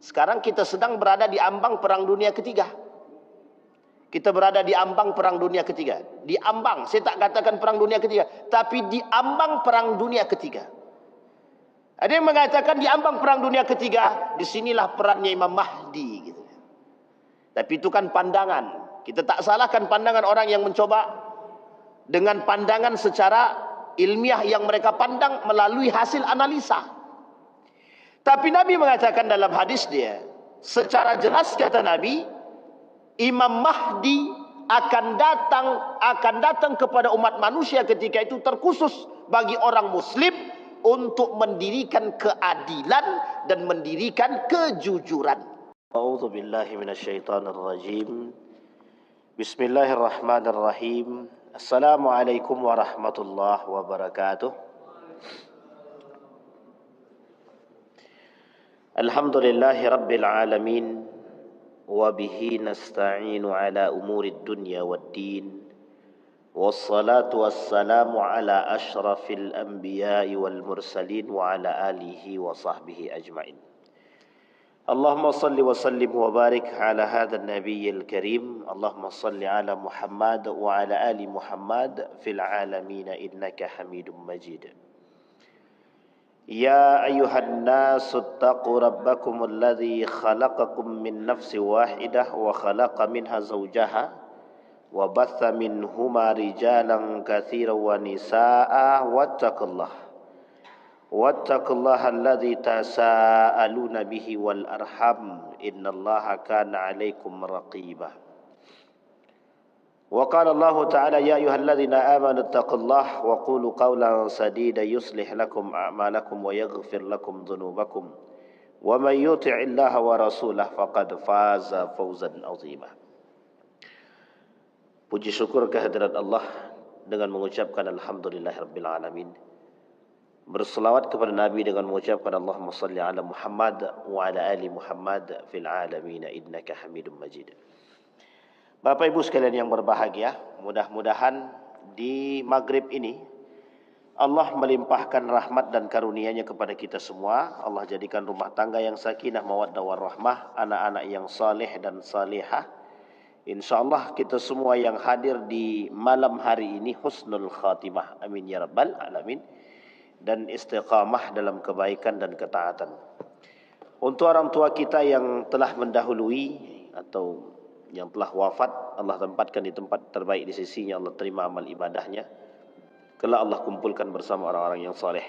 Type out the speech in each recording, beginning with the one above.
Sekarang kita sedang berada di ambang perang dunia ketiga. Kita berada di ambang perang dunia ketiga. Di ambang, saya tak katakan perang dunia ketiga, tapi di ambang perang dunia ketiga. Ada yang mengatakan di ambang perang dunia ketiga, disinilah perannya Imam Mahdi. Gitu. Tapi itu kan pandangan. Kita tak salahkan pandangan orang yang mencoba dengan pandangan secara ilmiah yang mereka pandang melalui hasil analisa. Tapi Nabi mengatakan dalam hadis dia, secara jelas kata Nabi, Imam Mahdi akan datang kepada umat manusia ketika itu terkhusus bagi orang muslim untuk mendirikan keadilan dan mendirikan kejujuran. A'udzu billahi minasyaitonir rajim. Bismillahirrahmanirrahim. Assalamualaikum warahmatullahi wabarakatuh. Alhamdulillahi rabbil alamin. وبه نستعين على أمور الدنيا والدين والصلاة والسلام على أشرف الأنبياء والمرسلين وعلى آله وصحبه أجمعين. اللهم صل وسلم وبارك على هذا النبي الكريم. اللهم صل على محمد وعلى آل محمد في العالمين إنك حميد مجيد. يا أيها الناس اتقوا ربكم الذي خلقكم من نفس واحدة وخلق منها زوجها وبث منهما رجالا كثيرا ونساء واتقوا الله الذي تساءلون به والأرحام إن الله كان عليكم رقيبا. وقال الله تعالى يا أيها الذين آمنوا اتقوا الله وقولوا قولا سديدا يصلح لكم أعمالكم ويغفر لكم ذنوبكم ومن يطع الله ورسوله فقد فاز فوزا عظيما. Puji syukur kehadirat Allah dengan mengucapkan alhamdulillahirabbil alamin. Berselawat kepada Nabi dengan mengucapkan Allahumma salli ala Muhammad wa ala ali Muhammad fil alamin innaka Hamidum Majid. Bapak Ibu sekalian yang berbahagia, mudah-mudahan di maghrib ini Allah melimpahkan rahmat dan karunia-Nya kepada kita semua. Allah jadikan rumah tangga yang sakinah, mawaddah warahmah, anak-anak yang saleh dan salihah. InsyaAllah kita semua yang hadir di malam hari ini husnul khatimah. Amin ya rabbal alamin. Dan istiqamah dalam kebaikan dan ketaatan. Untuk orang tua kita yang telah mendahului atau yang telah wafat, Allah tempatkan di tempat terbaik di sisinya, Allah terima amal ibadahnya. Kelak Allah kumpulkan bersama orang-orang yang soleh.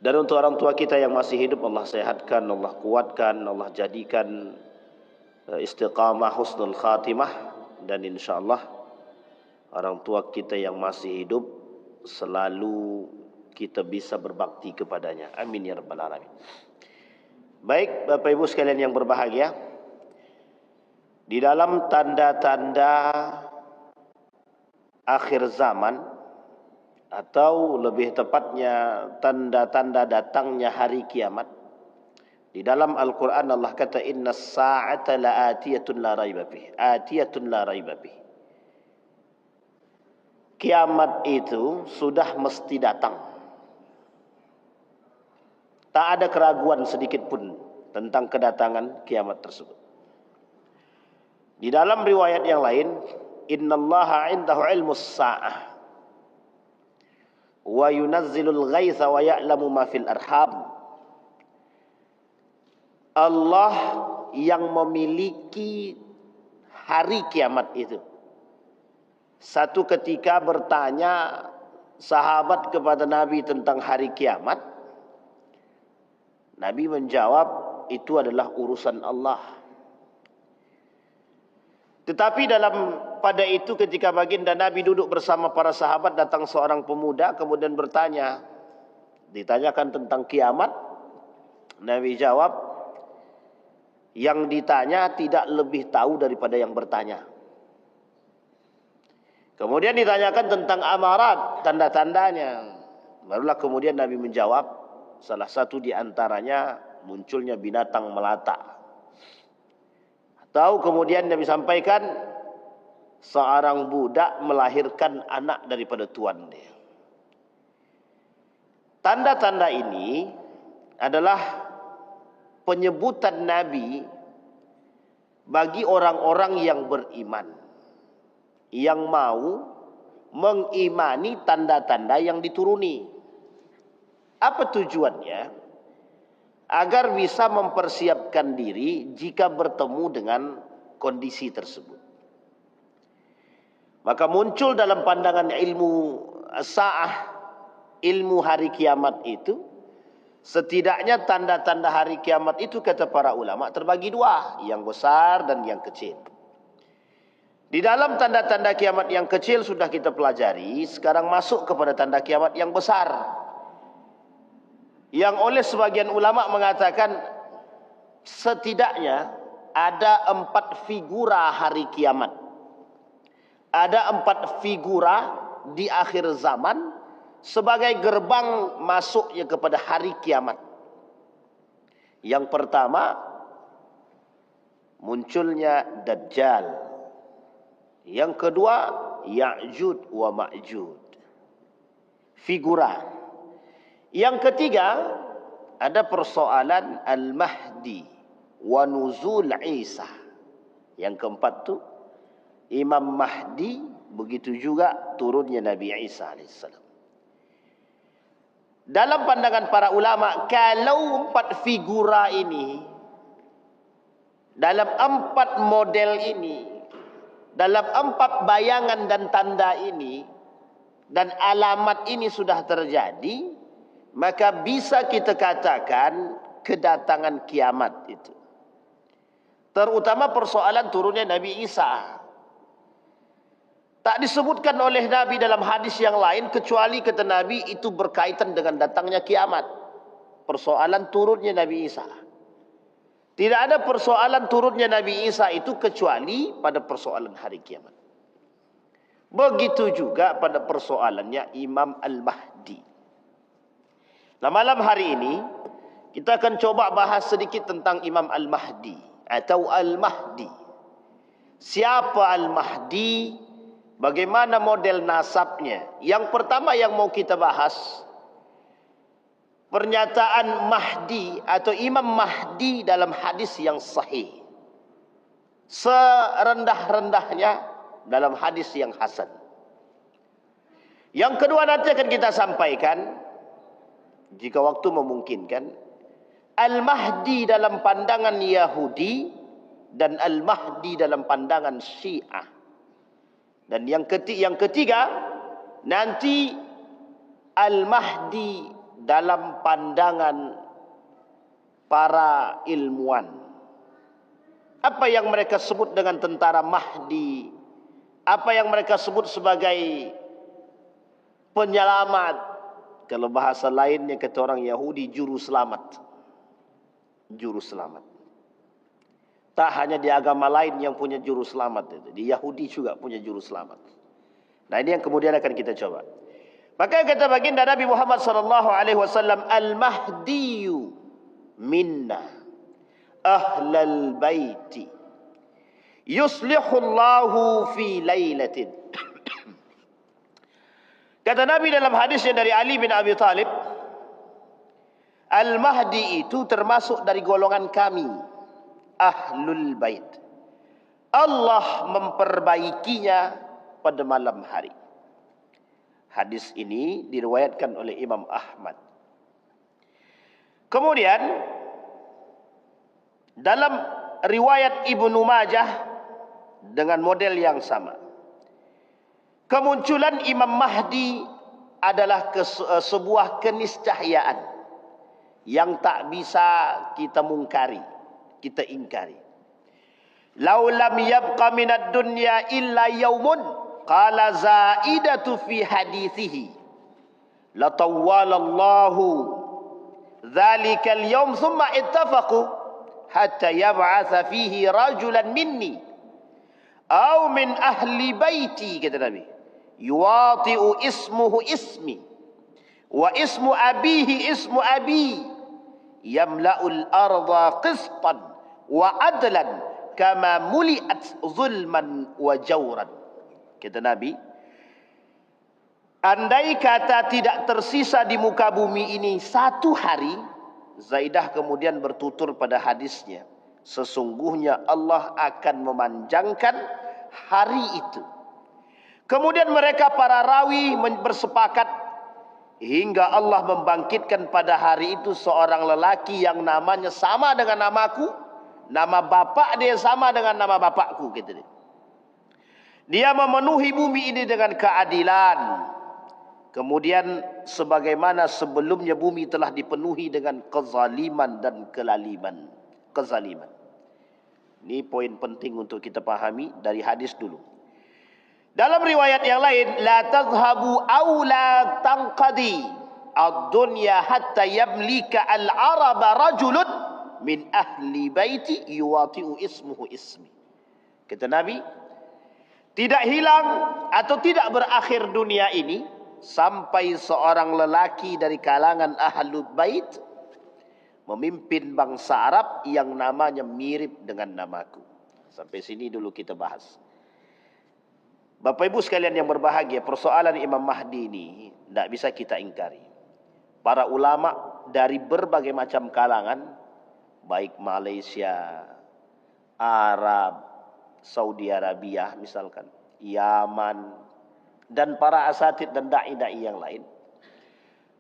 Dan untuk orang tua kita yang masih hidup, Allah sehatkan, Allah kuatkan, Allah jadikan istiqamah husnul khatimah. Dan insyaAllah orang tua kita yang masih hidup selalu kita bisa berbakti kepadanya. Amin ya rabbal alamin. Baik Bapak Ibu sekalian yang berbahagia, di dalam tanda-tanda akhir zaman, atau lebih tepatnya tanda-tanda datangnya hari kiamat, di dalam Al-Quran Allah kata inna sa'ata la'atiyatun la raiba bih. Atiyatun la raiba bih. Kiamat itu sudah mesti datang. Tak ada keraguan sedikit pun tentang kedatangan kiamat tersebut. Di dalam riwayat yang lain, innallaha 'indahu 'ilmus sa'ah wa yunazzilul ghaitha wa ya'lamu ma fil arham. Allah yang memiliki hari kiamat itu. Satu ketika bertanya sahabat kepada Nabi tentang hari kiamat, Nabi menjawab itu adalah urusan Allah. Tetapi pada itu ketika baginda Nabi duduk bersama para sahabat, datang seorang pemuda kemudian bertanya. Ditanyakan tentang kiamat. Nabi jawab, yang ditanya tidak lebih tahu daripada yang bertanya. Kemudian ditanyakan tentang amarat, tanda-tandanya. Barulah kemudian Nabi menjawab, salah satu di antaranya munculnya binatang melata. Tahu kemudian Nabi sampaikan seorang budak melahirkan anak daripada tuan dia. Tanda-tanda ini adalah penyebutan Nabi bagi orang-orang yang beriman, yang mau mengimani tanda-tanda yang dituruni. Apa tujuannya? Agar bisa mempersiapkan diri jika bertemu dengan kondisi tersebut. Maka muncul dalam pandangan ilmu sa'ah, ilmu hari kiamat itu, setidaknya tanda-tanda hari kiamat itu kata para ulama terbagi dua, yang besar dan yang kecil. Di dalam tanda-tanda kiamat yang kecil sudah kita pelajari, sekarang masuk kepada tanda kiamat yang besar. Yang oleh sebagian ulama mengatakan setidaknya ada 4 figura hari kiamat. Ada 4 figura di akhir zaman sebagai gerbang masuknya kepada hari kiamat. Yang pertama, munculnya Dajjal. Yang kedua, Ya'jud wa Ma'jud. Figura. Yang ketiga, ada persoalan Al-Mahdi wa nuzul Isa. Yang keempat tu Imam Mahdi, begitu juga turunnya Nabi Isa alaihissalam. Dalam pandangan para ulama, kalau 4 figura ini, dalam 4 model ini, dalam 4 bayangan dan tanda ini, dan alamat ini sudah terjadi, maka bisa kita katakan kedatangan kiamat itu. Terutama persoalan turunnya Nabi Isa. Tak disebutkan oleh Nabi dalam hadis yang lain, kecuali kata Nabi itu berkaitan dengan datangnya kiamat. Persoalan turunnya Nabi Isa. Tidak ada persoalan turunnya Nabi Isa itu kecuali pada persoalan hari kiamat. Begitu juga pada persoalannya Imam Al-Mahdi. Nah, malam hari ini kita akan coba bahas sedikit tentang Imam Al-Mahdi atau Al-Mahdi. Siapa Al-Mahdi? Bagaimana model nasabnya? Yang pertama yang mau kita bahas, pernyataan Mahdi atau Imam Mahdi dalam hadis yang sahih. Serendah-rendahnya dalam hadis yang hasan. Yang kedua nanti akan kita sampaikan, jika waktu memungkinkan, Al-Mahdi dalam pandangan Yahudi dan Al-Mahdi dalam pandangan Syiah. Dan yang ketiga nanti Al-Mahdi dalam pandangan para ilmuwan. Apa yang mereka sebut dengan tentara Mahdi, apa yang mereka sebut sebagai penyelamat. Kalau bahasa lainnya kata orang Yahudi, juru selamat. Juru selamat. Tak hanya di agama lain yang punya juru selamat, di Yahudi juga punya juru selamat. Nah, ini yang kemudian akan kita coba. Maka kata baginda Nabi Muhammad sallallahu alaihi wasallam, Al-Mahdiyu minna ahlal baiti yuslihullahu fi lailatin. Kata Nabi dalam hadisnya dari Ali bin Abi Thalib, Al-Mahdi itu termasuk dari golongan kami, Ahlul Bait. Allah memperbaikinya pada malam hari. Hadis ini diriwayatkan oleh Imam Ahmad. Kemudian dalam riwayat Ibnu Majah dengan model yang sama, kemunculan Imam Mahdi adalah sebuah keniscayaan yang tak bisa kita mungkari, kita ingkari. Lau lam yabqa minad dunya illa yaumun qala zaidatu fi hadithihi la tawwalallahu dzalikal yaum thumma ittafaqu hatta yab'atha fihi rajulan minni aw min ahli baiti, kata Nabi, yuwati'u ismuhu ismi wa ismu abihi ismu abi yamla'ul arda qistan wa adlan kama muli'at zulman wa jawran. Kata Nabi, andai kata tidak tersisa di muka bumi ini satu hari Zaidah kemudian bertutur pada hadisnya, sesungguhnya Allah akan memanjangkan hari itu. Kemudian mereka para rawi bersepakat hingga Allah membangkitkan pada hari itu seorang lelaki yang namanya sama dengan namaku, nama bapak dia sama dengan nama bapakku, gitu dia. Dia memenuhi bumi ini dengan keadilan. Kemudian sebagaimana sebelumnya bumi telah dipenuhi dengan kezaliman dan kelaliman. Kezaliman. Ini poin penting untuk kita pahami dari hadis dulu. Dalam riwayat yang lain, la tadhhabu aw la tanqadi ad-dunya hatta yamlika al-araba rajulun min ahli baiti yuwati'u ismuhu ismi. Kata Nabi, tidak hilang atau tidak berakhir dunia ini sampai seorang lelaki dari kalangan ahlul bait memimpin bangsa Arab yang namanya mirip dengan namaku. Sampai sini dulu kita bahas. Bapak Ibu sekalian yang berbahagia, persoalan Imam Mahdi ini tidak bisa kita ingkari. Para ulama dari berbagai macam kalangan, baik Malaysia, Arab, Saudi Arabia misalkan, Yaman, dan para asatid dan da'i-da'i yang lain,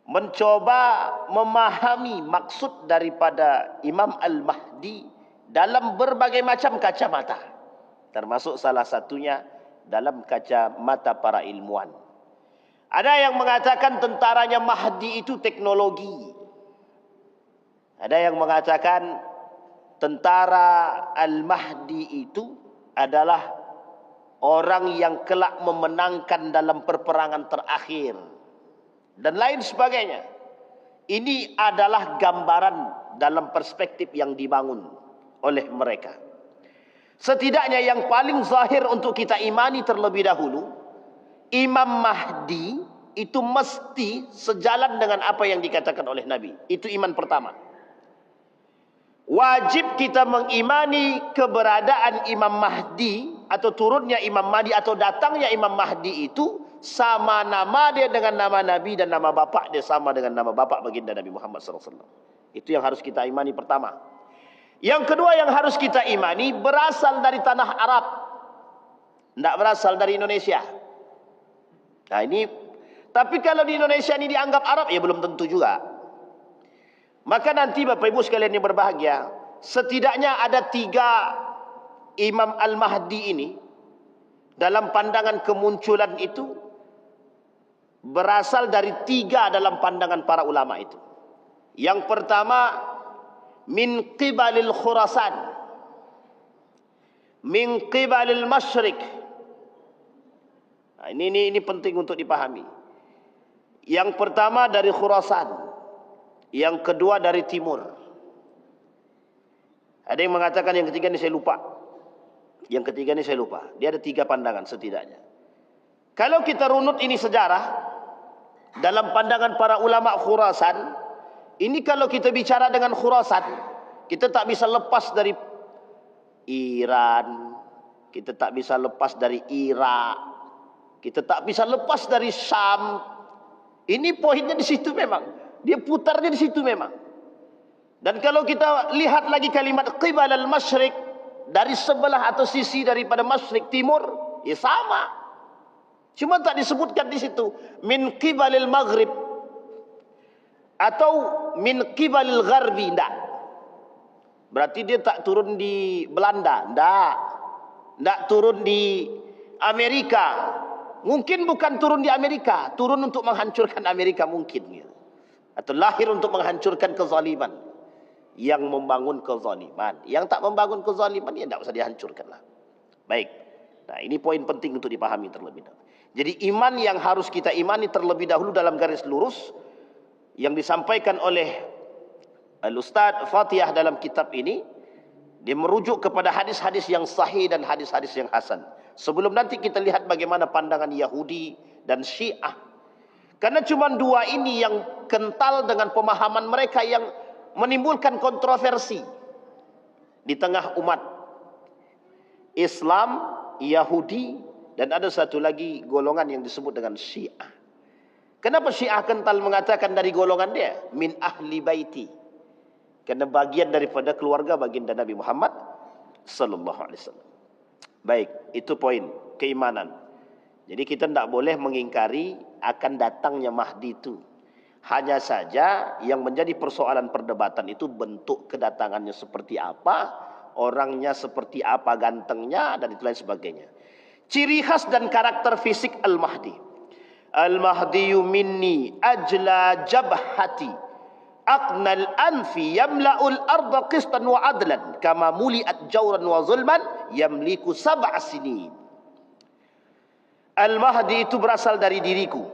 mencoba memahami maksud daripada Imam Al-Mahdi dalam berbagai macam kacamata. Termasuk salah satunya dalam kacamata para ilmuwan. Ada yang mengatakan tentaranya Mahdi itu teknologi. Ada yang mengatakan tentara Al-Mahdi itu adalah orang yang kelak memenangkan dalam perperangan terakhir. Dan lain sebagainya. Ini adalah gambaran dalam perspektif yang dibangun oleh mereka. Setidaknya yang paling zahir untuk kita imani terlebih dahulu, Imam Mahdi itu mesti sejalan dengan apa yang dikatakan oleh Nabi. Itu iman pertama. Wajib kita mengimani keberadaan Imam Mahdi atau turunnya Imam Mahdi atau datangnya Imam Mahdi itu sama nama dia dengan nama Nabi dan nama bapak dia sama dengan nama bapak baginda Nabi Muhammad SAW. Itu yang harus kita imani pertama. Yang kedua yang harus kita imani berasal dari tanah Arab, tidak berasal dari Indonesia. Nah ini, tapi kalau di Indonesia ini dianggap Arab, ya belum tentu juga. Maka nanti Bapak Ibu sekalian yang berbahagia, setidaknya ada 3 Imam Al-Mahdi ini, dalam pandangan kemunculan itu, berasal dari 3 dalam pandangan para ulama itu. Yang pertama, min qibalil Khurasan, min qibalil Masyriq. Nah, ini penting untuk dipahami. Yang pertama dari Khurasan, yang kedua dari timur. Ada yang mengatakan yang ketiga ini saya lupa. Yang ketiga ini saya lupa. Dia ada 3 pandangan setidaknya. Kalau kita runut ini sejarah, dalam pandangan para ulama Khurasan, ini kalau kita bicara dengan Khurasan, kita tak bisa lepas dari Iran, kita tak bisa lepas dari Irak, kita tak bisa lepas dari Syam. Ini poinnya di situ memang. Dia putarnya di situ memang. Dan kalau kita lihat lagi kalimat qibal al-masyriq, dari sebelah atau sisi daripada masyriq timur, ya sama. Cuma tak disebutkan di situ min qibalil maghrib atau min qibalil gharbi, enggak. Berarti dia tak turun di Belanda, enggak turun di Amerika. Mungkin bukan turun di Amerika, turun untuk menghancurkan Amerika mungkin gitu. Atau lahir untuk menghancurkan kezaliman. Yang membangun kezaliman, yang tak membangun kezaliman, ya tidak usah dihancurkan lah. Baik. Nah, ini poin penting untuk dipahami terlebih dahulu. Jadi iman yang harus kita imani terlebih dahulu dalam garis lurus yang disampaikan oleh Al-Ustaz Fatihah dalam kitab ini, dia merujuk kepada hadis-hadis yang sahih dan hadis-hadis yang hasan. Sebelum nanti kita lihat bagaimana pandangan Yahudi dan Syiah. Karena cuma 2 ini yang kental dengan pemahaman mereka yang menimbulkan kontroversi di tengah umat Islam, Yahudi, dan ada satu lagi golongan yang disebut dengan Syiah. Kenapa Syiah kental mengatakan dari golongan dia min ahli baiti? Karena bagian daripada keluarga baginda Nabi Muhammad sallallahu alaihi wasallam. Baik, itu poin keimanan. Jadi kita tidak boleh mengingkari akan datangnya Mahdi itu. Hanya saja yang menjadi persoalan perdebatan itu bentuk kedatangannya seperti apa, orangnya seperti apa, gantengnya, dan itu lain sebagainya. Ciri khas dan karakter fisik Al-Mahdi. Al-Mahdiyu minni ajla jabhati aqnal anfi yamla'ul arda qistan wa adlan kama muli'at jawran wa zulman yamliku sab'a sinin. Al-Mahdi itu berasal dari diriku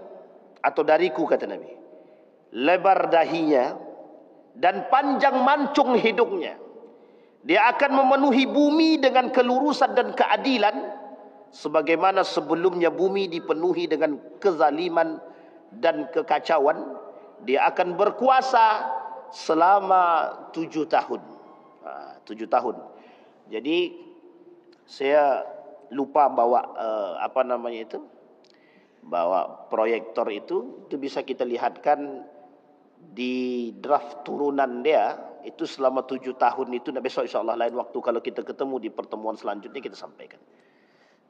atau dariku, kata Nabi. Lebar dahinya dan panjang mancung hidungnya. Dia akan memenuhi bumi dengan kelurusan dan keadilan sebagaimana sebelumnya bumi dipenuhi dengan kezaliman dan kekacauan. Dia akan berkuasa selama 7 tahun. 7 tahun. Jadi saya lupa bawa bawa proyektor itu bisa kita lihatkan di draft turunan dia itu selama 7 tahun itu. Nah, besok insyaAllah lain waktu kalau kita ketemu di pertemuan selanjutnya kita sampaikan.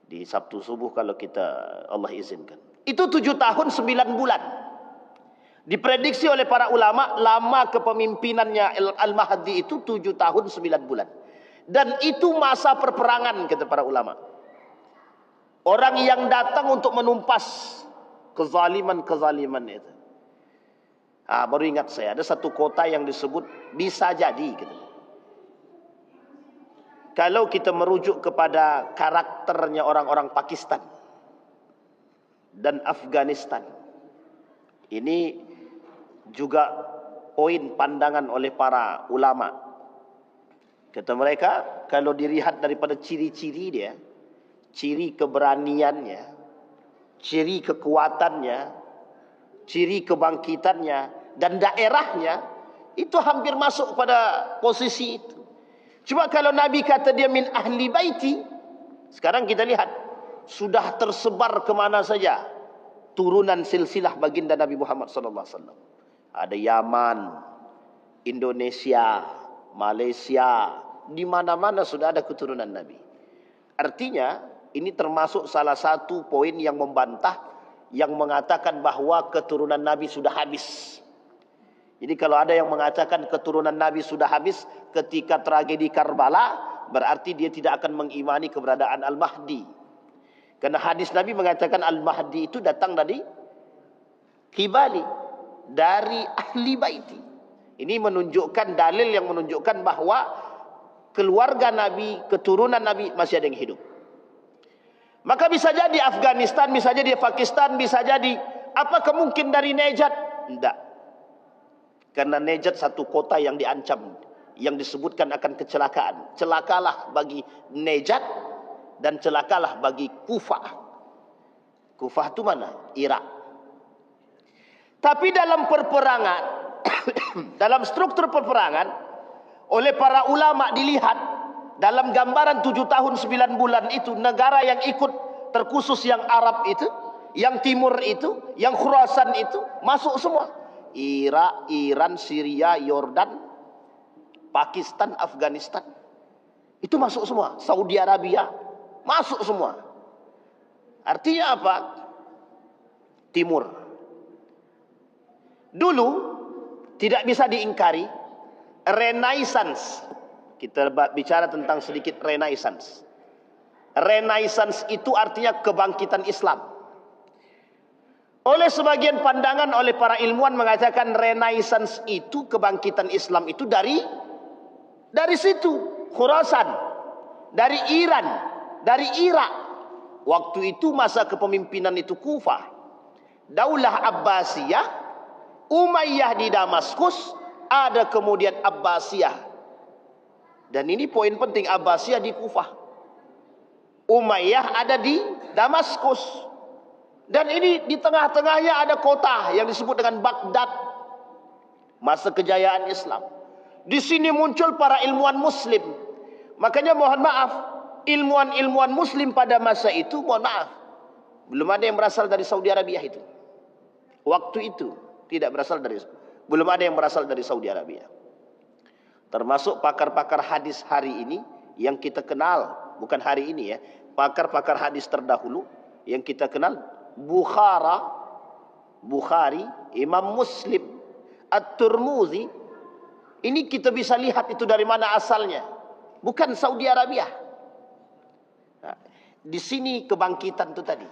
Di Sabtu subuh kalau kita Allah izinkan. Itu 7 tahun 9 bulan. Diprediksi oleh para ulama lama kepemimpinannya Al-Mahdi itu 7 tahun 9 bulan. Dan itu masa perperangan, kata para ulama. Orang yang datang untuk menumpas kezaliman-kezaliman itu. Baru ingat saya, ada satu kota yang disebut bisa jadi gitu. Kalau kita merujuk kepada karakternya orang-orang Pakistan dan Afghanistan, ini juga poin pandangan oleh para ulama. Kata mereka, kalau dilihat daripada ciri-ciri dia, ciri keberaniannya, ciri kekuatannya, ciri kebangkitannya, dan daerahnya, itu hampir masuk pada posisi itu. Cuma kalau Nabi kata dia min ahli baiti, sekarang kita lihat, sudah tersebar kemana saja turunan silsilah baginda Nabi Muhammad SAW. Ada Yaman, Indonesia, Malaysia, di mana-mana sudah ada keturunan Nabi. Artinya, ini termasuk salah satu poin yang membantah, yang mengatakan bahwa keturunan Nabi sudah habis. Jadi kalau ada yang mengatakan keturunan Nabi sudah habis ketika tragedi Karbala, berarti dia tidak akan mengimani keberadaan Al-Mahdi. Karena hadis Nabi mengatakan Al-Mahdi itu datang dari Kibali, dari ahli baiti. Ini menunjukkan dalil yang menunjukkan bahwa keluarga Nabi, keturunan Nabi masih ada yang hidup. Maka bisa jadi Afghanistan, bisa jadi Pakistan, bisa jadi apakah mungkin dari Nejat? Tidak. Karena Nejat satu kota yang diancam, yang disebutkan akan kecelakaan. Celakalah bagi Nejat dan celakalah bagi Kufah. Kufah itu mana? Irak. Tapi dalam perperangan, dalam struktur perperangan, oleh para ulama dilihat, dalam gambaran 7 tahun 9 bulan itu, negara yang ikut terkhusus yang Arab itu, yang Timur itu, yang Khurasan itu, masuk semua. Irak, Iran, Syria, Yordan, Pakistan, Afghanistan. Itu masuk semua. Saudi Arabia, masuk semua. Artinya apa? Timur. Dulu, tidak bisa diingkari, Renaissance. Kita bicara tentang sedikit Renaissance. Renaissance itu artinya kebangkitan Islam. Oleh sebagian pandangan oleh para ilmuwan mengatakan Renaissance itu kebangkitan Islam itu dari situ, Khurasan, dari Iran, dari Irak. Waktu itu masa kepemimpinan itu Kufah, Daulah Abbasiyah, Umayyah di Damaskus, ada kemudian Abbasiyah. Dan ini poin penting, Abbasiyah di Kufah, Umayyah ada di Damaskus. Dan ini di tengah-tengahnya ada kota yang disebut dengan Baghdad. Masa kejayaan Islam. Di sini muncul para ilmuwan Muslim. Makanya mohon maaf, ilmuwan-ilmuwan Muslim pada masa itu, mohon maaf, belum ada yang berasal dari Saudi Arabia itu. Waktu itu belum ada yang berasal dari Saudi Arabia. Termasuk pakar-pakar hadis hari ini yang kita kenal, bukan hari ini ya, pakar-pakar hadis terdahulu yang kita kenal, Bukhari, Imam Muslim, At-Tirmidzi. Ini kita bisa lihat itu dari mana asalnya. Bukan Saudi Arabia. Nah, di sini kebangkitan itu tadi.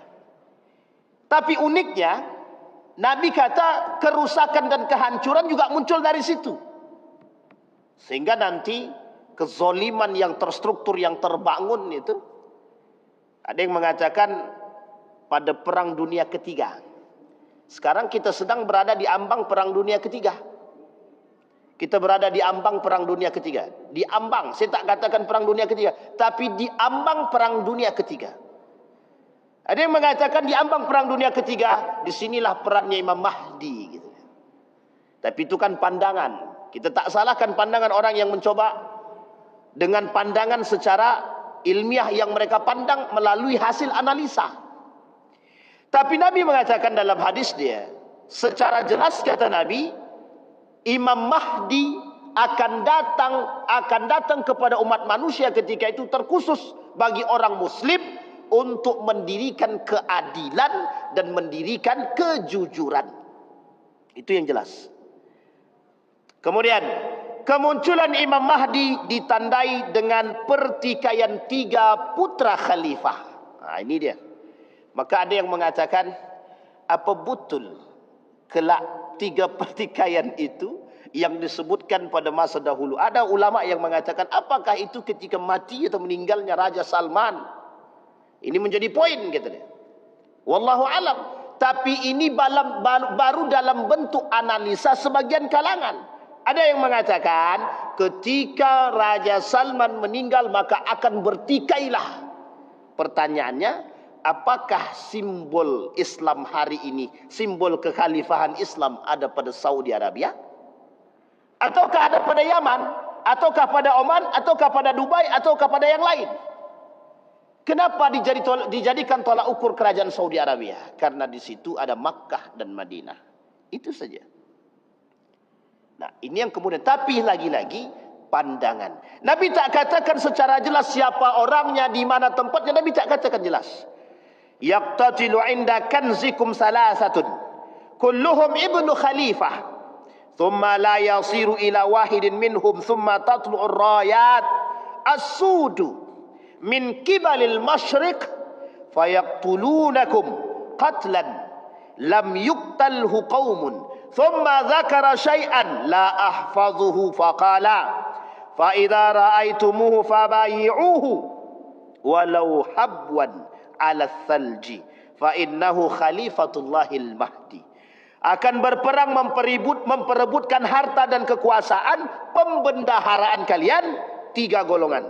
Tapi uniknya, Nabi kata kerusakan dan kehancuran juga muncul dari situ. Sehingga nanti kezoliman yang terstruktur, yang terbangun itu, ada yang mengatakan pada perang dunia ketiga. Sekarang kita sedang berada di ambang perang dunia ketiga. Kita berada di ambang perang dunia ketiga. Di ambang, saya tak katakan perang dunia ketiga, tapi di ambang perang dunia ketiga. Ada yang mengatakan di ambang perang dunia ketiga, disinilah perannya Imam Mahdi. Gitu. Tapi itu kan pandangan. Kita tak salahkan pandangan orang yang mencoba dengan pandangan secara ilmiah yang mereka pandang melalui hasil analisa. Tapi Nabi mengatakan dalam hadis dia, secara jelas kata Nabi, Imam Mahdi akan datang kepada umat manusia ketika itu terkhusus bagi orang muslim untuk mendirikan keadilan dan mendirikan kejujuran. Itu yang jelas. Kemudian kemunculan Imam Mahdi ditandai dengan pertikaian 3 putra khalifah. Nah, ini dia. Maka ada yang mengatakan, apa betul kelak 3 pertikaian itu yang disebutkan pada masa dahulu? Ada ulama yang mengatakan, apakah itu ketika mati atau meninggalnya Raja Salman? Ini menjadi poin, kata dia. Wallahu alam. Tapi ini baru dalam bentuk analisa sebagian kalangan. Ada yang mengatakan ketika Raja Salman meninggal maka akan bertikailah. Pertanyaannya, apakah simbol Islam hari ini, simbol kekhalifahan Islam ada pada Saudi Arabia? Ataukah ada pada Yaman? Ataukah pada Oman? Ataukah pada Dubai? Ataukah pada yang lain? Kenapa dijadikan tolak ukur kerajaan Saudi Arabia? Karena di situ ada Makkah dan Madinah. Itu saja. Nah, ini yang kemudian. Tapi lagi-lagi pandangan. Nabi tak katakan secara jelas siapa orangnya, di mana tempatnya. Nabi tak katakan jelas. Yaqtatilu inda kanzikum salasatun. Kulluhum ibnu khalifah. Thumma la yasiru ila wahidin minhum. Thumma tatlu'ur rayat. As-sudu. Min kibalil masyriq. Fayaqtulunakum. Qatlan. Lam yuktalhu qawmun. ثم ذكر شيئا لا أحفظه فقال فإذا رأيتموه فبايعوه ولو حبوا على الثلج فإنه خليفة الله المهدي. Akan berperang memperebutkan harta dan kekuasaan, pembendaharaan kalian 3 golongan.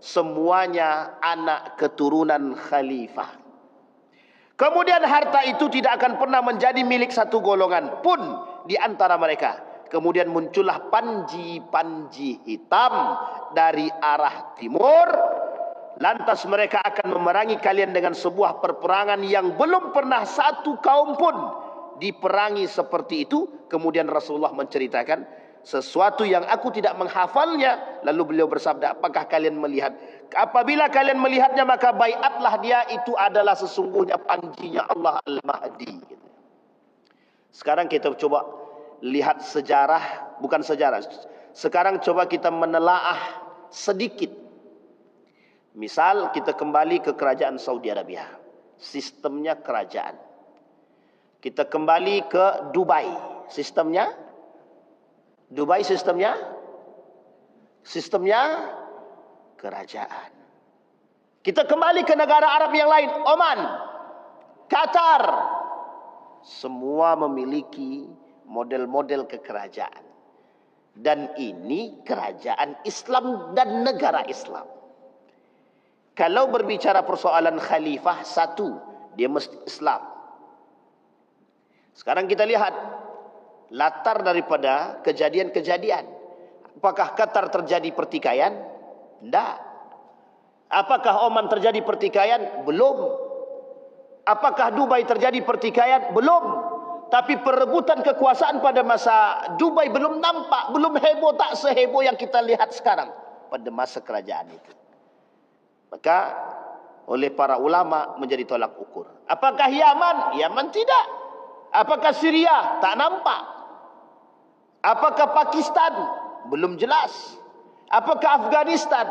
Semuanya anak keturunan khalifah. Kemudian harta itu tidak akan pernah menjadi milik satu golongan pun di antara mereka. Kemudian muncullah panji-panji hitam dari arah timur. Lantas mereka akan memerangi kalian dengan sebuah perperangan yang belum pernah satu kaum pun diperangi seperti itu. Kemudian Rasulullah menceritakan sesuatu yang aku tidak menghafalnya. Lalu beliau bersabda, apakah kalian melihat? Apabila kalian melihatnya maka baiatlah dia, itu adalah sesungguhnya panjinya Allah Al-Mahdi. Sekarang kita coba lihat sejarah, bukan sejarah. Sekarang coba kita menelaah sedikit. Misal kita kembali ke kerajaan Saudi Arabia. Sistemnya kerajaan. Kita kembali ke Dubai. Sistemnya kerajaan. Kita kembali ke negara Arab yang lain, Oman, Qatar. Semua memiliki model-model kekerajaan. Dan ini kerajaan Islam dan negara Islam. Kalau berbicara persoalan khalifah, satu, dia mesti Islam. Sekarang kita lihat latar daripada kejadian-kejadian. Apakah Qatar terjadi pertikaian? Tidak. Apakah Oman terjadi pertikaian? Belum. Apakah Dubai terjadi pertikaian? Belum. Tapi perebutan kekuasaan pada masa Dubai belum nampak, belum heboh, tak seheboh yang kita lihat sekarang pada masa kerajaan itu. Maka oleh para ulama menjadi tolak ukur. Apakah Yaman? Yaman tidak. Apakah Syria? Tak nampak. Apakah Pakistan? Belum jelas. Apakah Afghanistan?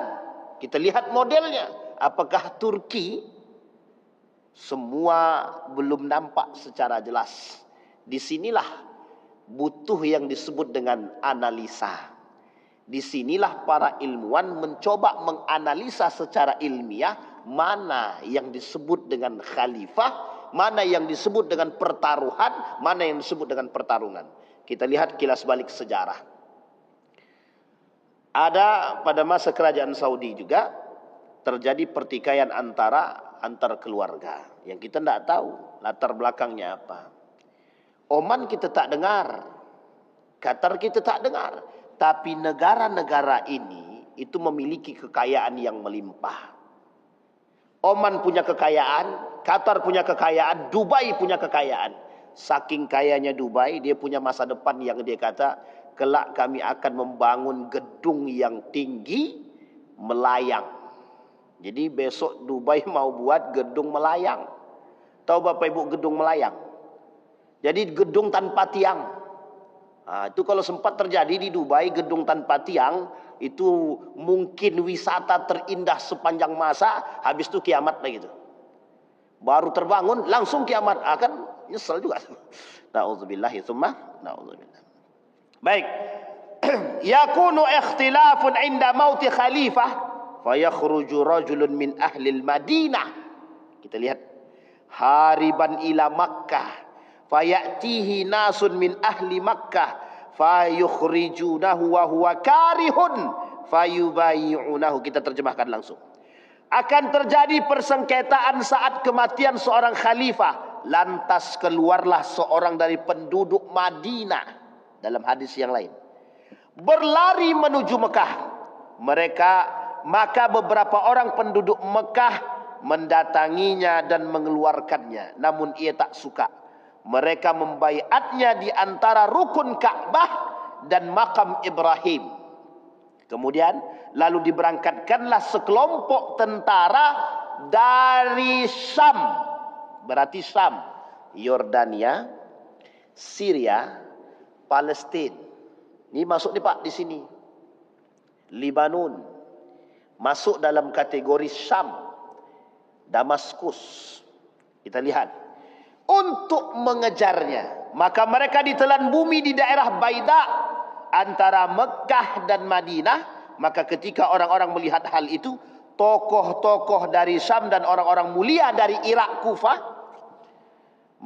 Kita lihat modelnya. Apakah Turki? Semua belum nampak secara jelas. Disinilah butuh yang disebut dengan analisa. Disinilah para ilmuwan mencoba menganalisa secara ilmiah mana yang disebut dengan khalifah, mana yang disebut dengan pertaruhan, mana yang disebut dengan pertarungan. Kita lihat kilas balik sejarah. Ada pada masa kerajaan Saudi juga terjadi pertikaian antar keluarga yang kita tidak tahu latar belakangnya apa. Oman kita tak dengar, Qatar kita tak dengar, tapi negara-negara ini itu memiliki kekayaan yang melimpah. Oman punya kekayaan, Qatar punya kekayaan, Dubai punya kekayaan. Saking kayanya Dubai, dia punya masa depan yang dia kata, kelak kami akan membangun gedung yang tinggi melayang. Jadi besok Dubai mau buat gedung melayang. Tahu Bapak Ibu gedung melayang? Jadi gedung tanpa tiang. Nah, itu kalau sempat terjadi di Dubai, gedung tanpa tiang, itu mungkin wisata terindah sepanjang masa, habis itu kiamat lah gitu. Baru terbangun, langsung kiamat. Akan nyesel juga. Na'udzubillahi tsumma na'udzubillah. Baik. Yakunu ikhtilafun inda mauti khalifah, fayakhruju rajulun min ahli al-Madinah. Kita lihat. Hariban ila Makkah. Fayatihi nasun min ahli Makkah fayukhrijunahu wa huwa karihun fayubayi'unahu. Kita terjemahkan langsung. Akan terjadi persengketaan saat kematian seorang khalifah, lantas keluarlah seorang dari penduduk Madinah, dalam hadis yang lain, berlari menuju Mekah. Maka beberapa orang penduduk Mekah mendatanginya dan mengeluarkannya, namun ia tak suka. Mereka membaiatnya di antara rukun Ka'bah dan makam Ibrahim. Kemudian lalu diberangkatkanlah sekelompok tentara dari Syam. Berarti Syam, Yordania, Syria, Palestina. Ini masuk nih Pak di sini. Libanon masuk dalam kategori Syam. Damaskus. Kita lihat. Untuk mengejarnya, maka mereka ditelan bumi di daerah Baida antara Mekah dan Madinah. Maka ketika orang-orang melihat hal itu, tokoh-tokoh dari Syam dan orang-orang mulia dari Irak, Kufah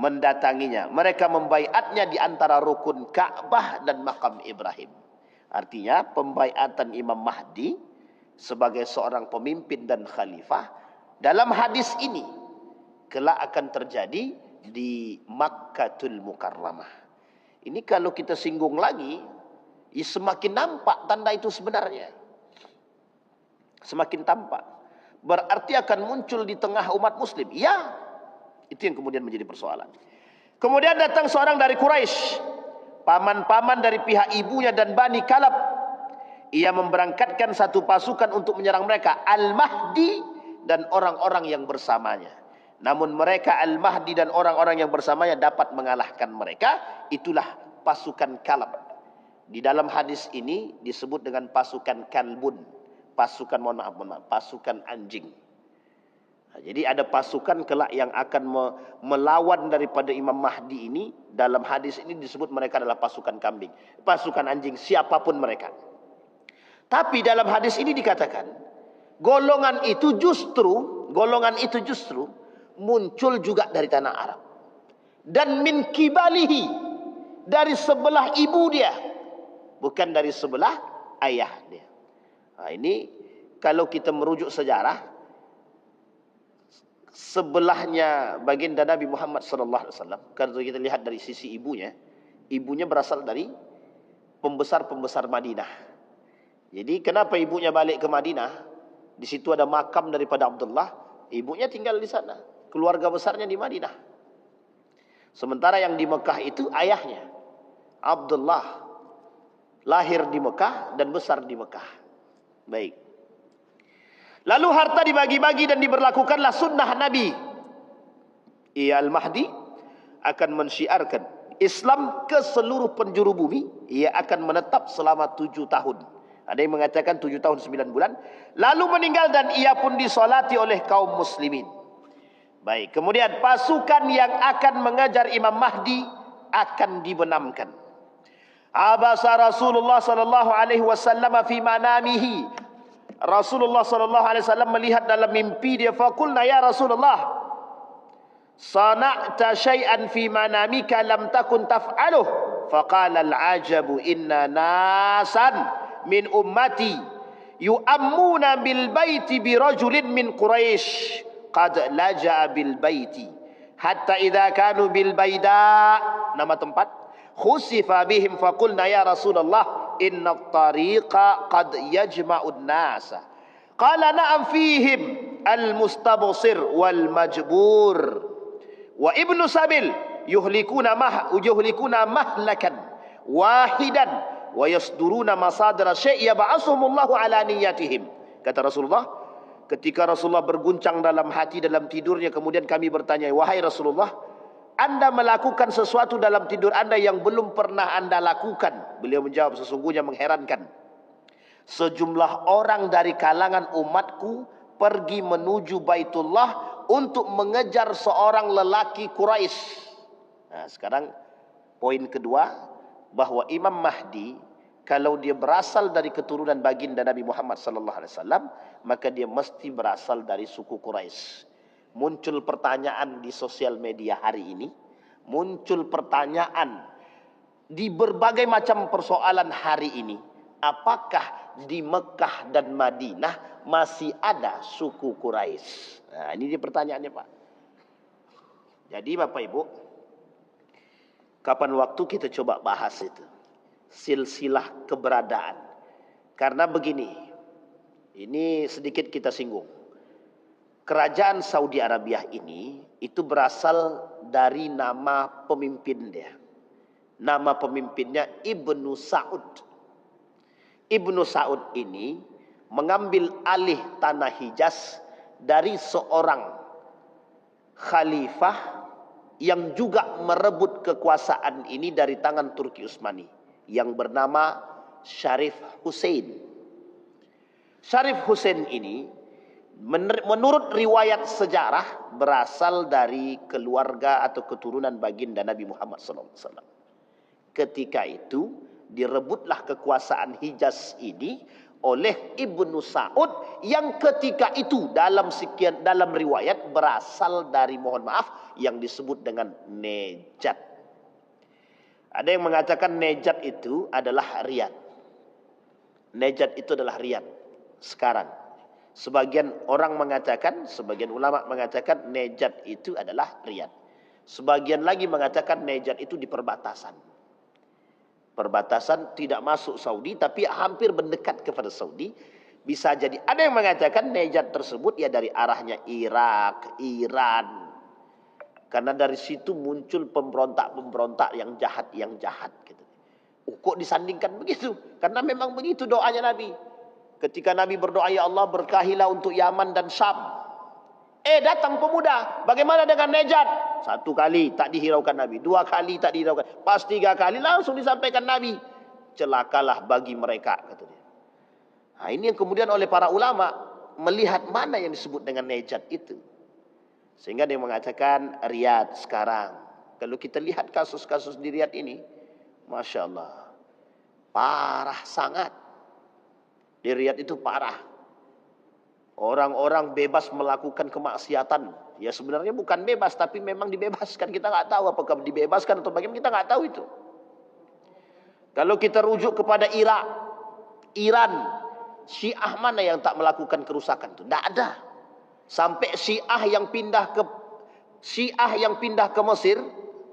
mendatanginya. Mereka membaiatnya di antara rukun Ka'bah dan makam Ibrahim. Artinya pembaiatan Imam Mahdi sebagai seorang pemimpin dan khalifah dalam hadis ini kelak akan terjadi di Makkatul Mukarramah. Ini kalau kita singgung lagi, semakin nampak tanda itu sebenarnya. Semakin tampak. Berarti akan muncul di tengah umat muslim. Ya, itu yang kemudian menjadi persoalan. Kemudian datang seorang dari Quraisy, paman-paman dari pihak ibunya dan Bani Kalab. Ia memberangkatkan satu pasukan untuk menyerang mereka, Al-Mahdi dan orang-orang yang bersamanya. Namun mereka Al-Mahdi dan orang-orang yang bersamanya dapat mengalahkan mereka. Itulah pasukan Kalab. Di dalam hadis ini disebut dengan pasukan Kalbun. Pasukan, mohon maaf, pasukan anjing. Nah, jadi ada pasukan kelak yang akan melawan daripada Imam Mahdi ini. Dalam hadis ini disebut mereka adalah pasukan kambing, pasukan anjing, siapapun mereka. Tapi dalam hadis ini dikatakan golongan itu justru muncul juga dari tanah Arab. Dan min kibalihi, dari sebelah ibu dia, bukan dari sebelah ayah dia. Nah, ini kalau kita merujuk sejarah, sebelahnya baginda Nabi Muhammad SAW, kalau kita lihat dari sisi ibunya berasal dari pembesar-pembesar Madinah. Jadi kenapa ibunya balik ke Madinah? Di situ ada makam daripada Abdullah, ibunya tinggal di sana. Keluarga besarnya di Madinah. Sementara yang di Mekah itu ayahnya, Abdullah, lahir di Mekah dan besar di Mekah. Baik. Lalu harta dibagi-bagi dan diberlakukanlah sunnah Nabi. Ia Al-Mahdi akan mensyiarkan Islam ke seluruh penjuru bumi. Ia akan menetap selama 7 tahun. Ada yang mengatakan 7 tahun 9 bulan. Lalu meninggal dan ia pun disolati oleh kaum muslimin. Baik, kemudian pasukan yang akan mengejar Imam Mahdi akan dibenamkan. Abasa Rasulullah sallallahu alaihi wasallam fi manamihi. Rasulullah sallallahu alaihi wasallam melihat dalam mimpi dia, faqulna ya Rasulullah, sana'ta syai'an fi manamika lam takun taf'aluh. Faqala al-ajabu inna nasan min ummati yu'ammuna bil baiti bi rajulin min Quraisy qad laja'a bil baiti hatta idza kanu bil baida, nama tempat, khusifa bihim faqulna ya Rasulullah inna at-tariqa qad yajma'un nasa. Qala na'am fihim al-mustabsir wal majbur wa ibnu sabil yuhlikuna mahlakan wahidan wa yasduruna masadra syai' yab'asuhumullahu ala niyatihim. Kata Rasulullah, ketika Rasulullah berguncang dalam hati dalam tidurnya, kemudian kami bertanya, wahai Rasulullah, Anda melakukan sesuatu dalam tidur Anda yang belum pernah Anda lakukan. Beliau menjawab, sesungguhnya mengherankan, sejumlah orang dari kalangan umatku pergi menuju Baitullah untuk mengejar seorang lelaki Quraisy. Nah, sekarang poin kedua, bahwa Imam Mahdi kalau dia berasal dari keturunan baginda Nabi Muhammad sallallahu alaihi wasallam, maka dia mesti berasal dari suku Quraisy. Muncul pertanyaan di sosial media hari ini, muncul pertanyaan di berbagai macam persoalan hari ini, apakah di Mekah dan Madinah masih ada suku Quraisy? Nah, ini dia pertanyaannya, Pak. Jadi Bapak Ibu, kapan waktu kita coba bahas itu silsilah keberadaan. Karena begini, ini sedikit kita singgung. Kerajaan Saudi Arabia ini itu berasal dari nama pemimpin dia. Nama pemimpinnya Ibnu Saud. Ibnu Saud ini mengambil alih tanah Hijaz dari seorang khalifah yang juga merebut kekuasaan ini dari tangan Turki Utsmani yang bernama Syarif Hussein. Syarif Hussein ini menurut riwayat sejarah berasal dari keluarga atau keturunan baginda Nabi Muhammad SAW. Ketika itu direbutlah kekuasaan Hijaz ini oleh Ibnu Saud yang ketika itu dalam riwayat berasal dari, mohon maaf, yang disebut dengan Nejat. Ada yang mengatakan Nejat itu adalah Riyadh. Nejat itu adalah Riyadh sekarang. Sebagian orang mengatakan, sebagian ulama mengatakan Nejat itu adalah Riyadh. Sebagian lagi mengatakan Nejat itu di perbatasan. Perbatasan tidak masuk Saudi tapi hampir mendekat kepada Saudi. Bisa jadi ada yang mengatakan Nejat tersebut ya dari arahnya Irak, Iran. Karena dari situ muncul pemberontak-pemberontak yang jahat gitu. Kok disandingkan begitu? Karena memang begitu doanya Nabi. Ketika Nabi berdoa, ya Allah berkahilah untuk Yaman dan Syam. Datang pemuda. Bagaimana dengan Nejat? 1 kali tak dihiraukan Nabi. 2 kali tak dihiraukan. Pas 3 kali langsung disampaikan Nabi. Celakalah bagi mereka, kata dia. Nah, ini yang kemudian oleh para ulama melihat mana yang disebut dengan Nejat itu. Sehingga dia mengatakan Riyadh sekarang. Kalau kita lihat kasus-kasus di Riyadh ini, Masya Allah, parah sangat. Di Riyadh itu parah. Orang-orang bebas melakukan kemaksiatan. Ya sebenarnya bukan bebas, tapi memang dibebaskan. Kita nggak tahu apakah dibebaskan atau bagaimana, kita nggak tahu itu. Kalau kita rujuk kepada Irak, Iran, Syiah mana yang tak melakukan kerusakan itu? Tidak ada. Sampai Syiah yang pindah ke Mesir,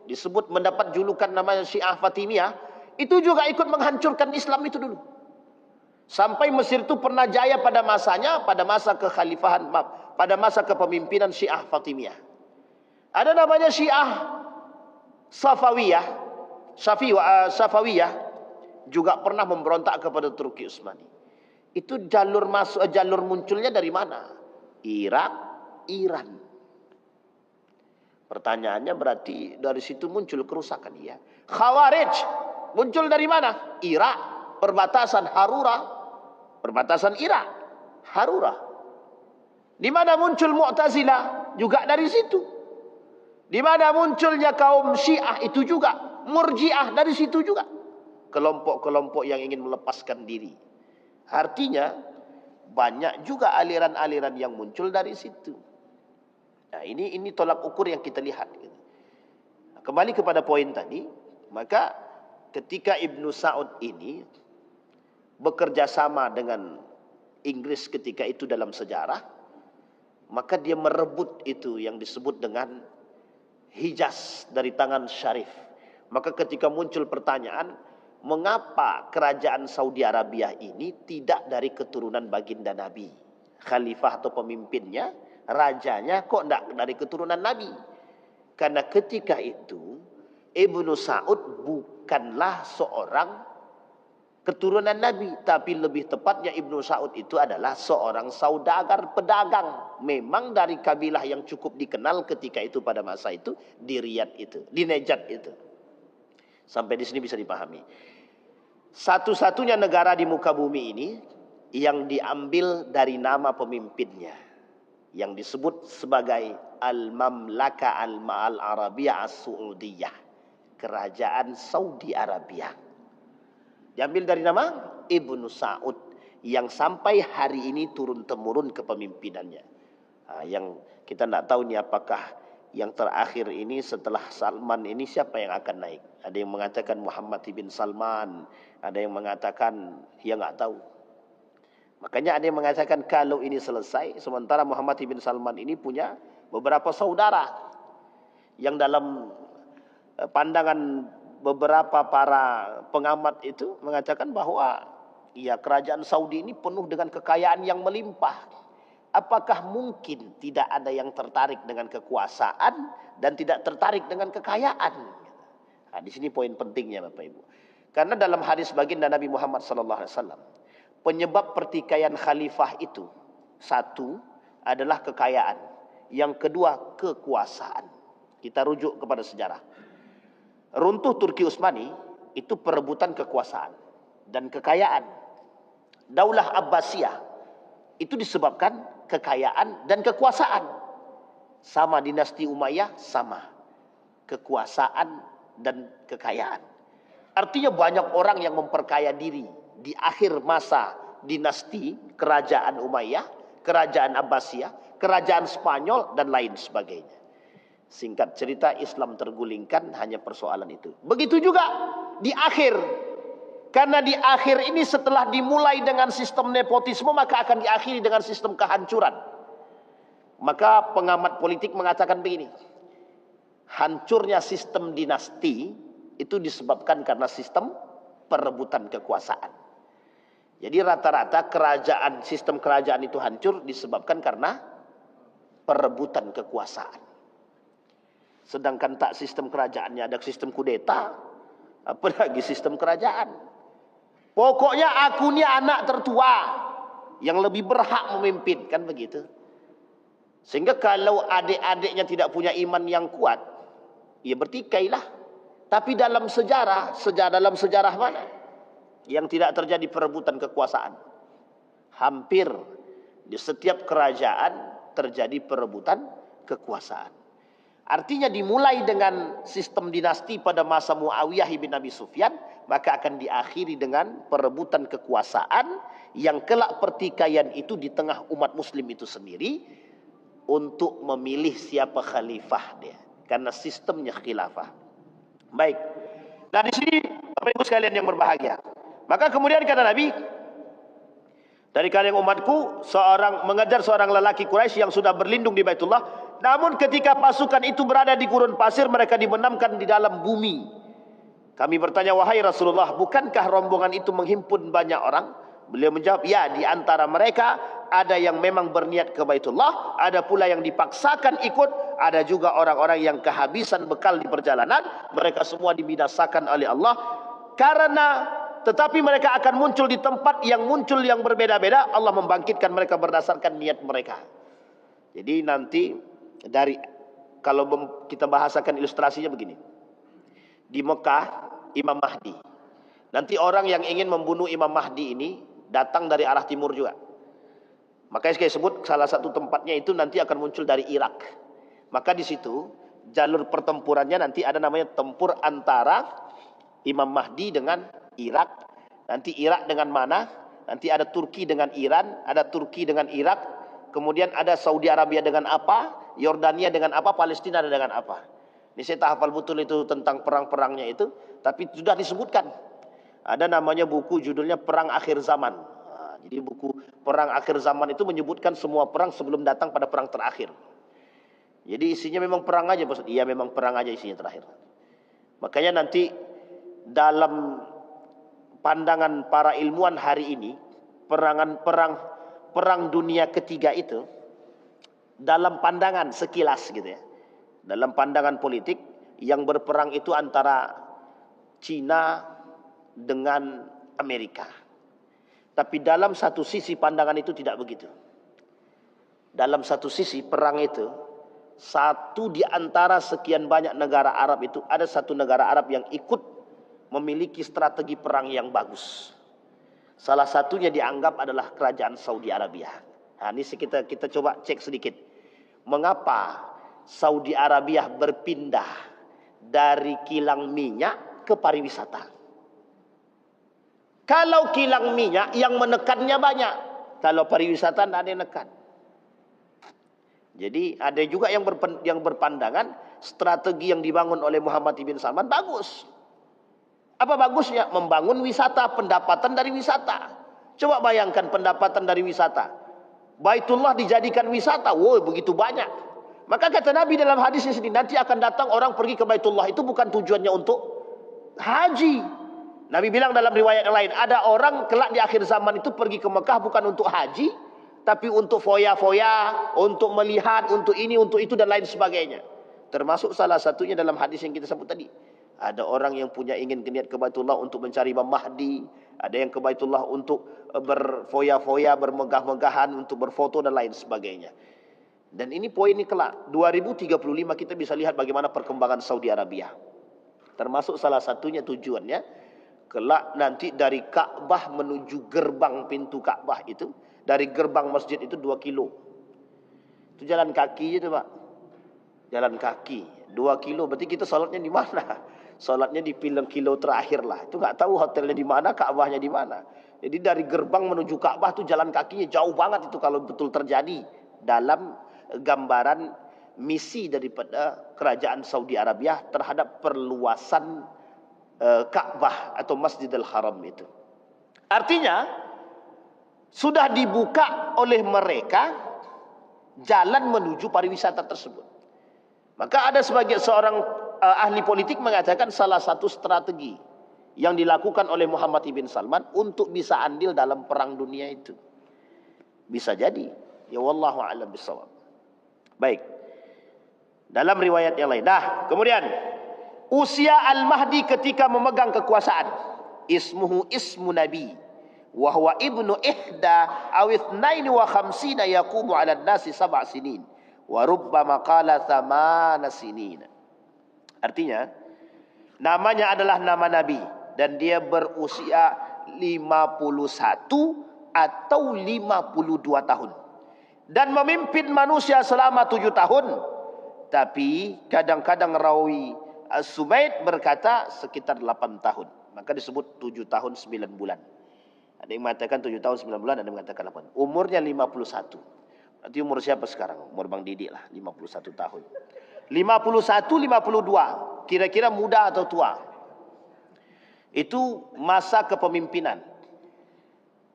disebut mendapat julukan namanya Syiah Fatimiyah, itu juga ikut menghancurkan Islam itu dulu. Sampai Mesir itu pernah jaya pada masanya, pada masa kekhalifahan, pada masa kepemimpinan Syiah Fatimiyah. Ada namanya Syiah Safawiyah juga pernah memberontak kepada Turki Utsmani. Itu jalur munculnya dari mana? Irak, Iran. Pertanyaannya berarti dari situ muncul kerusakan, ya. Khawarij muncul dari mana? Irak, perbatasan Harura, perbatasan Irak, Harura. Di mana muncul Mu'tazilah? Juga dari situ. Di mana munculnya kaum Syiah itu juga, Murji'ah dari situ juga. Kelompok-kelompok yang ingin melepaskan diri. Artinya banyak juga aliran-aliran yang muncul dari situ. Nah, ini tolak ukur yang kita lihat. Kembali kepada poin tadi, maka ketika Ibnu Saud ini bekerja sama dengan Inggris ketika itu dalam sejarah, maka dia merebut itu yang disebut dengan Hijaz dari tangan Syarif. Maka ketika muncul pertanyaan, mengapa kerajaan Saudi Arabia ini tidak dari keturunan baginda Nabi? Khalifah atau pemimpinnya, rajanya kok tidak dari keturunan Nabi? Karena ketika itu Ibnu Saud bukanlah seorang keturunan Nabi, tapi lebih tepatnya Ibnu Saud itu adalah seorang saudagar, pedagang. Memang dari kabilah yang cukup dikenal ketika itu pada masa itu di Riyadh itu, di Najat itu. Sampai di sini bisa dipahami. Satu-satunya negara di muka bumi ini yang diambil dari nama pemimpinnya, yang disebut sebagai Al-Mamlaka Al-Arabiyah As-Saudiyah, kerajaan Saudi Arabia. Diambil dari nama Ibnu Saud yang sampai hari ini turun-temurun kepemimpinannya. Nah, yang kita tidak tahu nih apakah yang terakhir ini setelah Salman ini siapa yang akan naik. Ada yang mengatakan Muhammad bin Salman, ada yang mengatakan ya nggak tahu. Makanya ada yang mengatakan kalau ini selesai, sementara Muhammad bin Salman ini punya beberapa saudara yang dalam pandangan beberapa para pengamat itu mengatakan bahwa ya kerajaan Saudi ini penuh dengan kekayaan yang melimpah. Apakah mungkin tidak ada yang tertarik dengan kekuasaan dan tidak tertarik dengan kekayaan? Nah, di sini poin pentingnya Bapak Ibu. Karena dalam hadis baginda Nabi Muhammad SAW, penyebab pertikaian khalifah itu, satu adalah kekayaan, yang kedua kekuasaan. Kita rujuk kepada sejarah. Runtuh Turki Utsmani itu perebutan kekuasaan dan kekayaan. Daulah Abbasiyah itu disebabkan kekayaan dan kekuasaan. Sama dinasti Umayyah, sama kekuasaan dan kekayaan. Artinya banyak orang yang memperkaya diri di akhir masa dinasti kerajaan Umayyah, kerajaan Abbasiyah, kerajaan Spanyol dan lain sebagainya. Singkat cerita, Islam tergulingkan hanya persoalan itu. Begitu juga di akhir. Karena di akhir ini setelah dimulai dengan sistem nepotisme, maka akan diakhiri dengan sistem kehancuran. Maka pengamat politik mengatakan begini. Hancurnya sistem dinasti itu disebabkan karena sistem perebutan kekuasaan. Jadi rata-rata sistem kerajaan itu hancur disebabkan karena perebutan kekuasaan. Sedangkan tak sistem kerajaannya ada sistem kudeta, apalagi sistem kerajaan. Pokoknya aku ini anak tertua yang lebih berhak memimpin, kan begitu. Sehingga kalau adik-adiknya tidak punya iman yang kuat, ya bertikailah. Tapi dalam sejarah mana yang tidak terjadi perebutan kekuasaan? Hampir di setiap kerajaan terjadi perebutan kekuasaan. Artinya dimulai dengan sistem dinasti pada masa Muawiyah bin Abi Sufyan, maka akan diakhiri dengan perebutan kekuasaan yang kelak pertikaian itu di tengah umat muslim itu sendiri untuk memilih siapa khalifah dia. Karena sistemnya khilafah. Baik. Nah di sini Bapak Ibu sekalian yang berbahagia. Maka kemudian kata Nabi, dari kalangan umatku mengejar seorang lelaki Quraisy yang sudah berlindung di Baitullah. Namun ketika pasukan itu berada di gurun pasir, mereka dibenamkan di dalam bumi. Kami bertanya, wahai Rasulullah, bukankah rombongan itu menghimpun banyak orang? Beliau menjawab, ya, di antara mereka ada yang memang berniat ke Baitullah, ada pula yang dipaksakan ikut, ada juga orang-orang yang kehabisan bekal di perjalanan. Mereka semua dibinasakan oleh Allah tetapi mereka akan muncul di tempat yang berbeda-beda. Allah membangkitkan mereka berdasarkan niat mereka. Jadi nanti kalau kita bahasakan ilustrasinya begini. Di Mekah, Imam Mahdi. Nanti orang yang ingin membunuh Imam Mahdi ini datang dari arah timur juga. Makanya saya sebut salah satu tempatnya itu nanti akan muncul dari Irak. Maka di situ jalur pertempurannya nanti ada namanya tempur antara Imam Mahdi dengan Irak. Nanti Irak dengan mana? Nanti ada Turki dengan Iran, ada Turki dengan Irak, kemudian ada Saudi Arabia dengan apa, Yordania dengan apa, Palestina dengan apa. Ini saya tak hafal betul itu tentang perang-perangnya itu, tapi sudah disebutkan. Ada namanya buku judulnya Perang Akhir Zaman. Jadi buku Perang Akhir Zaman itu menyebutkan semua perang sebelum datang pada perang terakhir. Jadi isinya memang perang aja, Ustaz. Iya, memang perang aja isinya terakhir. Makanya nanti dalam pandangan para ilmuwan hari ini, perang dunia ketiga itu dalam pandangan sekilas gitu ya. Dalam pandangan politik yang berperang itu antara Cina dengan Amerika. Tapi dalam satu sisi pandangan itu tidak begitu. Dalam satu sisi perang itu satu di antara sekian banyak negara Arab itu ada satu negara Arab yang ikut memiliki strategi perang yang bagus. Salah satunya dianggap adalah kerajaan Saudi Arabia. Nah, ini kita coba cek sedikit. Mengapa Saudi Arabia berpindah dari kilang minyak ke pariwisata? Kalau kilang minyak yang menekannya banyak, kalau pariwisata tidak ada yang menekan. Jadi ada juga yang berpandangan strategi yang dibangun oleh Muhammad bin Salman bagus. Apa bagusnya? Membangun wisata, pendapatan dari wisata. Coba bayangkan pendapatan dari wisata. Baitullah dijadikan wisata. Wow, begitu banyak. Maka kata Nabi dalam hadisnya sendiri, nanti akan datang orang pergi ke Baitullah. Itu bukan tujuannya untuk haji. Nabi bilang dalam riwayat yang lain, ada orang kelak di akhir zaman itu pergi ke Mekah bukan untuk haji, tapi untuk foya-foya, untuk melihat, untuk ini, untuk itu, dan lain sebagainya. Termasuk salah satunya dalam hadis yang kita sebut tadi. Ada orang yang punya ingin niat ke Baitullah untuk mencari Imam Mahdi. Ada yang ke Baitullah untuk berfoya-foya, bermegah-megahan, untuk berfoto dan lain sebagainya. Dan ini poin ini kelak. 2035 kita bisa lihat bagaimana perkembangan Saudi Arabia. Termasuk salah satunya tujuannya. Kelak nanti dari Ka'bah menuju gerbang pintu Ka'bah itu. Dari gerbang masjid itu 2 kilo. Itu jalan kaki itu Pak. Jalan kaki. 2 kilo berarti kita salatnya di mana? Salatnya di kilo terakhir lah. Itu nggak tahu hotelnya di mana, Ka'bahnya di mana. Jadi dari gerbang menuju Ka'bah itu jalan kakinya jauh banget itu kalau betul terjadi dalam gambaran misi daripada kerajaan Saudi Arabia terhadap perluasan Ka'bah atau Masjidil Haram itu. Artinya sudah dibuka oleh mereka jalan menuju pariwisata tersebut. Maka ada seorang ahli politik mengatakan salah satu strategi yang dilakukan oleh Muhammad bin Salman untuk bisa andil dalam perang dunia itu. Bisa jadi. Ya wallahu a'lam bishawab. Baik. Dalam riwayat yang lain. Nah, kemudian usia Al-Mahdi ketika memegang kekuasaan. Ismuhu ismu Nabi. Wa huwa ibnu ihda aw ithnaini wa khamsina yaqumu 'ala an-nasi 7 sinin. Wa rubbama qala 8 sinin. Artinya namanya adalah nama Nabi dan dia berusia 51 atau 52 tahun dan memimpin manusia selama 7 tahun. Tapi kadang-kadang rawi As-Subaid berkata sekitar 8 tahun. Maka disebut 7 tahun 9 bulan. Ada yang mengatakan 7 tahun 9 bulan, ada yang mengatakan 8. Umurnya 51. Berarti umur siapa sekarang? Umur Bang Didi lah, 51 tahun. 51, 52. Kira-kira muda atau tua? Itu masa kepemimpinan.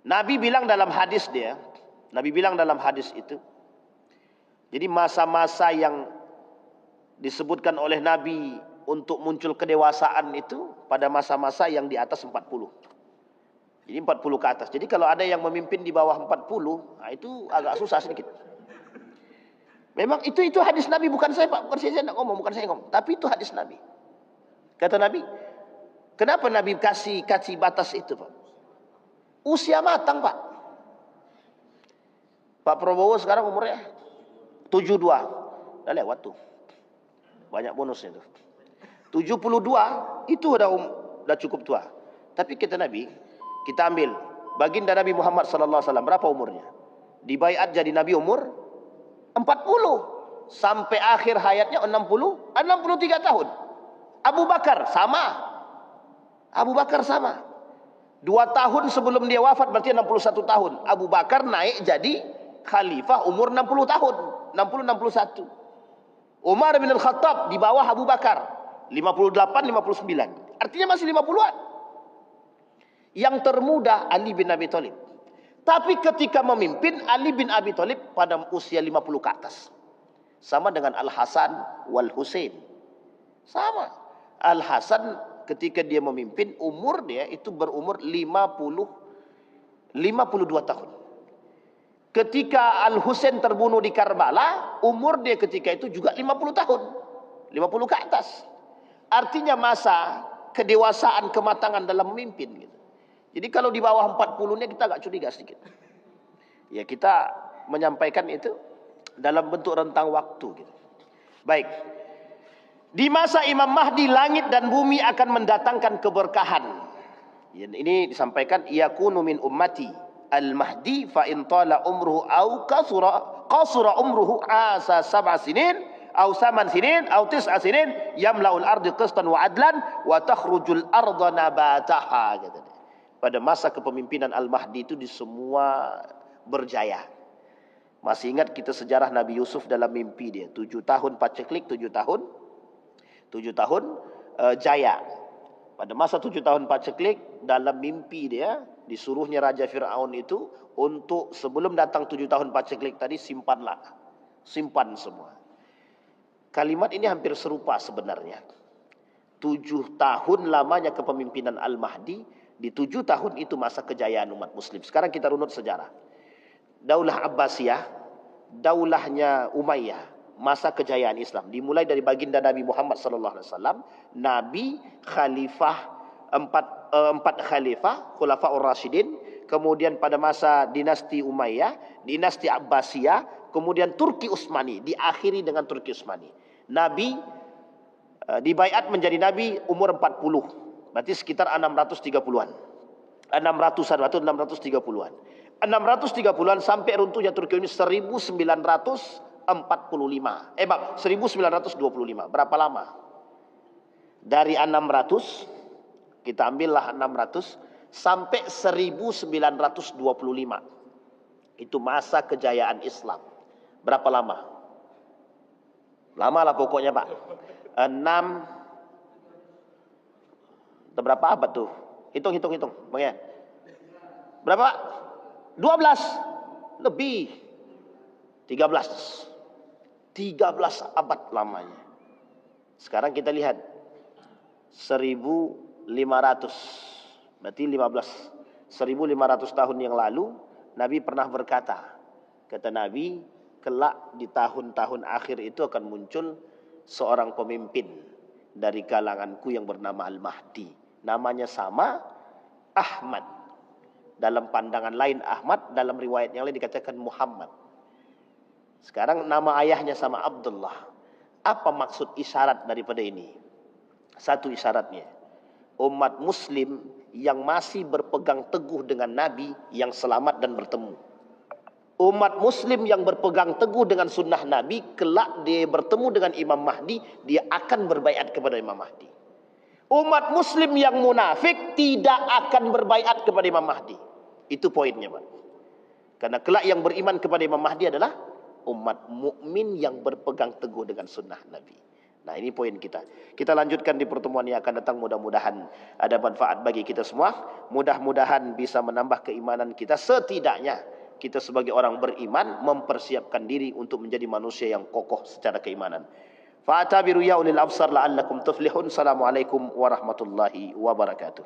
Nabi bilang dalam hadis itu. Jadi masa-masa yang disebutkan oleh Nabi untuk muncul kedewasaan itu pada masa-masa yang di atas 40. Jadi 40 ke atas. Jadi kalau ada yang memimpin di bawah 40, nah itu agak susah sedikit. Memang itu hadis Nabi, bukan saya Pak, bukan saya nak ngomong, bukan saya ngomong, tapi itu hadis Nabi. Kata Nabi, kenapa Nabi kasih batas itu Pak? Usia matang Pak. Pak Prabowo sekarang umurnya 72, dah lewat tuh. Banyak bonusnya tuh. 72 itu udah cukup tua. Tapi kata Nabi, kita ambil baginda Nabi Muhammad sallallahu alaihi wasallam, berapa umurnya? Dibaiat jadi Nabi umur 40 sampai akhir hayatnya 63 tahun. Abu Bakar sama. 2 tahun sebelum dia wafat berarti 61 tahun. Abu Bakar naik jadi khalifah umur 60 tahun. 61. Umar bin Al-Khattab di bawah Abu Bakar 58, 59. Artinya masih 50-an. Yang termuda Ali bin Abi Thalib. Tapi ketika memimpin, Ali bin Abi Thalib pada usia 50 ke atas. Sama dengan Al-Hasan wal Husain. Sama. Al-Hasan ketika dia memimpin, umur dia itu berumur 52 tahun. Ketika Al-Husain terbunuh di Karbala, umur dia ketika itu juga 50 tahun. 50 ke atas. Artinya masa kedewasaan, kematangan dalam memimpin gitu. Jadi kalau di bawah 40-nya kita agak curiga sedikit. Ya kita menyampaikan itu dalam bentuk rentang waktu gitu. Baik. Di masa Imam Mahdi, langit dan bumi akan mendatangkan keberkahan. Ini disampaikan, yakunu min ummati al-mahdi fa in tala umruhu au qasura umruhu asa 7 sinin au 8 sinin au 9 sinin yamla'ul ardi qistan wa adlan wa takhrujul arda nabataha. Pada masa kepemimpinan Al-Mahdi itu di semua berjaya. Masih ingat kita sejarah Nabi Yusuf dalam mimpi dia, 7 tahun paceklik, 7 tahun jaya. Pada masa 7 tahun paceklik, dalam mimpi dia disuruhnya Raja Fir'aun itu untuk sebelum datang 7 tahun paceklik tadi, simpan semua. Kalimat ini hampir serupa sebenarnya. 7 tahun lamanya kepemimpinan Al-Mahdi. Di 7 tahun itu masa kejayaan umat muslim. Sekarang kita runut sejarah. Daulah Abbasiyah, daulahnya Umayyah, masa kejayaan Islam. Dimulai dari baginda Nabi Muhammad sallallahu alaihi wasallam, Nabi, khalifah, empat khalifah, Khulafaur Rasyidin, kemudian pada masa dinasti Umayyah, dinasti Abbasiyah, kemudian Turki Utsmani, diakhiri dengan Turki Utsmani. Nabi dibaiat menjadi nabi umur 40. Berarti sekitar 630-an. 600-an atau 630-an. 630-an sampai runtuhnya Turki ini 1945. 1925. Berapa lama? Dari 600, kita ambillah 600 sampai 1925. Itu masa kejayaan Islam. Berapa lama? Lama lah pokoknya Pak. 6 berapa abad tuh? Hitung Bang ya. Berapa? 12. Lebih. 13 abad lamanya. Sekarang kita lihat 1500. Berarti 1500 tahun yang lalu Nabi pernah berkata. Kata Nabi, kelak di tahun-tahun akhir itu akan muncul seorang pemimpin dari kalanganku yang bernama Al-Mahdi. Namanya sama, Ahmad. Dalam pandangan lain Ahmad, dalam riwayat yang lain dikatakan Muhammad. Sekarang nama ayahnya sama Abdullah. Apa maksud isyarat daripada ini? Satu isyaratnya, umat muslim yang masih berpegang teguh dengan Nabi yang selamat dan bertemu. Umat muslim yang berpegang teguh dengan sunnah Nabi, kelak dia bertemu dengan Imam Mahdi, dia akan berbaiat kepada Imam Mahdi. Umat muslim yang munafik tidak akan berbaiat kepada Imam Mahdi. Itu poinnya, Pak. Karena kelak yang beriman kepada Imam Mahdi adalah umat mukmin yang berpegang teguh dengan sunnah Nabi. Nah, ini poin kita. Kita lanjutkan di pertemuan yang akan datang. Mudah-mudahan ada manfaat bagi kita semua. Mudah-mudahan bisa menambah keimanan kita. Setidaknya kita sebagai orang beriman mempersiapkan diri untuk menjadi manusia yang kokoh secara keimanan. Fa'tabiru ya ulil absar la'allakum tuflihun. Assalamualaikum warahmatullahi wabarakatuh.